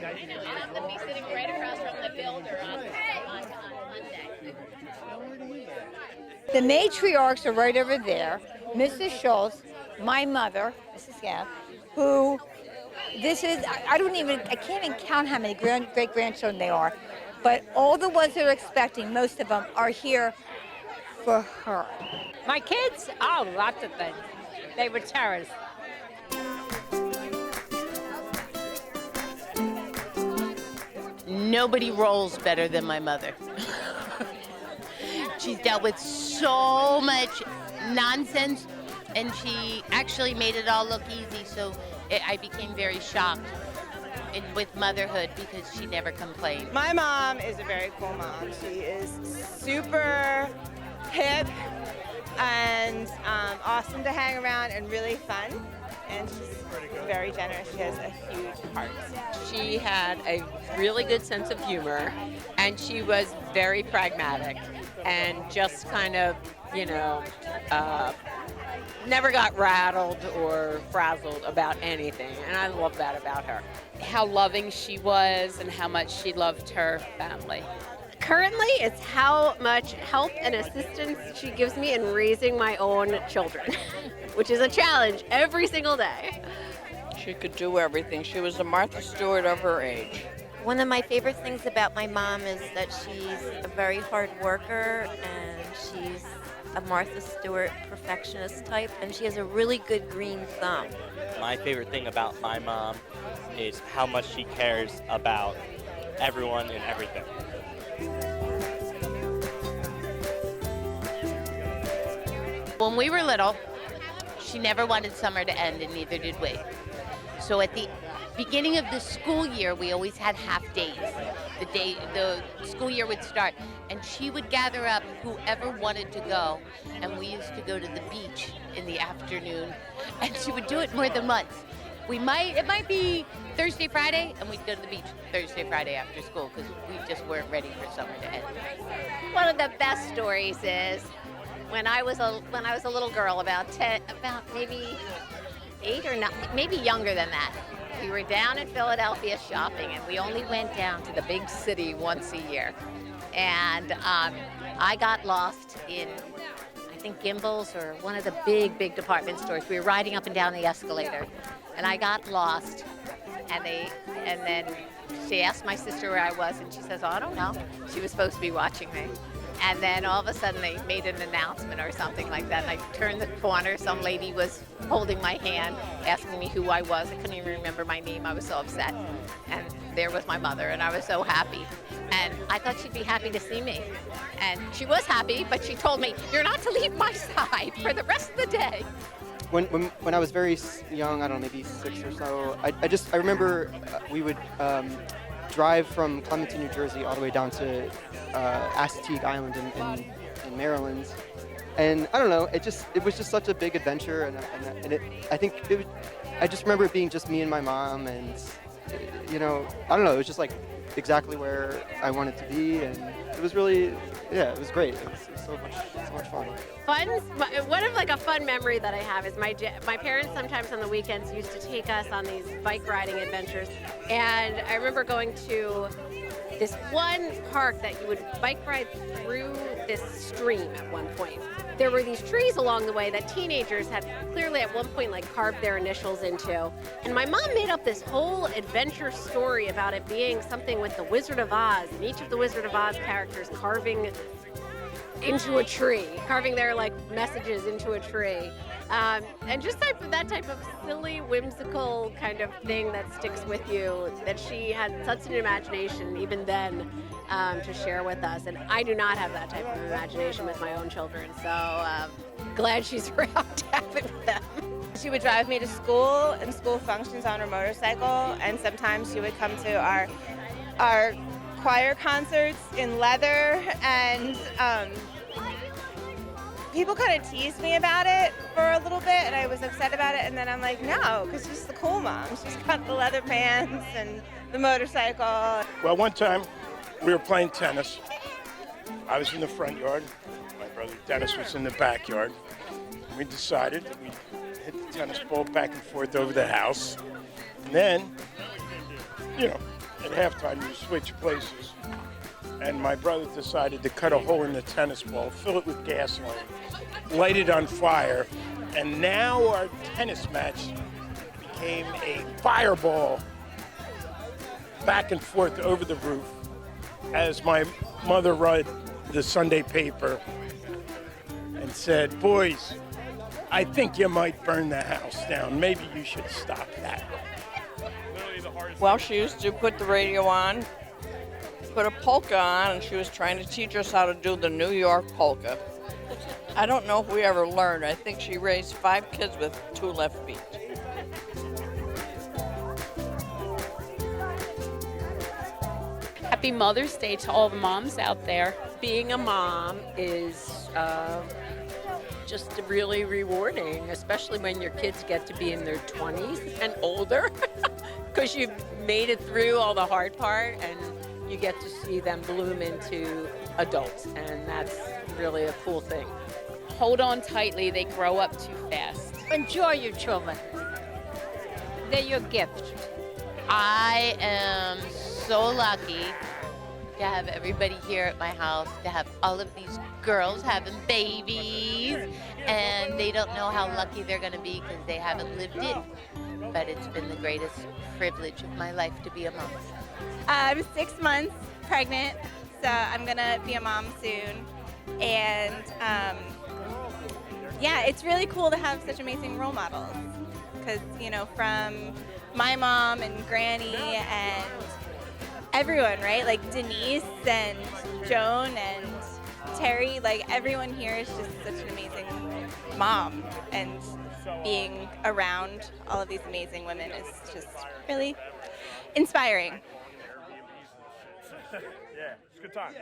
And I'm be sitting right across from the builder on Monday. The matriarchs are right over there. Mrs. Schultz, my mother, Mrs. Gaff, who this is, I can't even count how many great-grandchildren they are. But all the ones that are expecting, most of them are here for her. My kids? Oh, lots of things. They were terrors. Nobody rolls better than my mother. She's dealt with so much nonsense, and she actually made it all look easy, so I became very shocked with motherhood because she never complained. My mom is a very cool mom. She is super hip and awesome to hang around and really fun. And she's very generous. She has a huge heart. She had a really good sense of humor, and she was very pragmatic and just kind of, never got rattled or frazzled about anything. And I love that about her. How loving she was and how much she loved her family. Currently, it's how much help and assistance she gives me in raising my own children, which is a challenge every single day. She could do everything. She was a Martha Stewart of her age. One of my favorite things about my mom is that she's a very hard worker and she's a Martha Stewart perfectionist type, and she has a really good green thumb. My favorite thing about my mom is how much she cares about everyone and everything. When we were little, she never wanted summer to end, and neither did we. So at the beginning of the school year, we always had half days. The school year would start, and she would gather up whoever wanted to go, and we used to go to the beach in the afternoon, and she would do it more than once. It might be Thursday, Friday, and we'd go to the beach Thursday, Friday after school because we just weren't ready for summer to end. One of the best stories is when I was a little girl, about maybe 8 or 9, maybe younger than that. We were down in Philadelphia shopping, and we only went down to the big city once a year. And I got lost in, I think, Gimbel's or one of the big department stores. We were riding up and down the escalator, and I got lost. And then she asked my sister where I was, and she says, "Oh, I don't know." She was supposed to be watching me. And then all of a sudden they made an announcement or something like that. And I turned the corner. Some lady was holding my hand, asking me who I was. I couldn't even remember my name. I was so upset. And there was my mother, and I was so happy. And I thought she'd be happy to see me. And she was happy, but she told me, "You're not to leave my side for the rest of the day." When I was very young, I don't know, maybe 6 or so, I remember we would drive from Clementon, New Jersey, all the way down to Assateague Island in Maryland, and I don't know, it was just such a big adventure, and I just remember it being just me and my mom, and I don't know, it was just like exactly where I wanted to be, and it was really, it was great. It was so much fun. One of a fun memory that I have is my parents sometimes on the weekends used to take us on these bike riding adventures, and I remember going to this one park that you would bike ride through this stream at one point. There were these trees along the way that teenagers had clearly at one point carved their initials into. And my mom made up this whole adventure story about it being something with the Wizard of Oz, and each of the Wizard of Oz characters carving into a tree, carving their messages into a tree. And just that type of silly, whimsical kind of thing that sticks with you, that she had such an imagination even then to share with us. And I do not have that type of imagination with my own children, so glad she's around to have it with them. She would drive me to school and school functions on her motorcycle, and sometimes she would come to our choir concerts in leather, and people kind of teased me about it for a little bit, and I was upset about it, and then I'm like, no, because she's the cool mom. She's got the leather pants and the motorcycle. Well, one time we were playing tennis. I was in the front yard. My brother Dennis was in the backyard. We decided that we'd hit the tennis ball back and forth over the house. And then, at halftime you switch places. And my brother decided to cut a hole in the tennis ball, fill it with gasoline, light it on fire, and now our tennis match became a fireball back and forth over the roof as my mother read the Sunday paper and said, "Boys, I think you might burn the house down. Maybe you should stop that." Well, she used to put the radio on, put a polka on, and she was trying to teach us how to do the New York polka. I don't know if we ever learned. I think she raised 5 kids with 2 left feet. Happy Mother's Day to all the moms out there. Being a mom is just really rewarding, especially when your kids get to be in their 20s and older, because you've made it through all the hard part and you get to see them bloom into adults, and that's really a cool thing. Hold on tightly, they grow up too fast. Enjoy your children. They're your gift. I am so lucky to have everybody here at my house, to have all of these girls having babies, and they don't know how lucky they're going to be because they haven't lived it. But it's been the greatest privilege of my life to be a mom. I'm 6 months pregnant, so I'm gonna be a mom soon. And yeah, it's really cool to have such amazing role models. Because, you know, from my mom and Granny and everyone, right? Like Denise and Joan and Terry, like everyone here is just such an amazing mom. And being around all of these amazing women is just really inspiring. Yeah, it's a good time.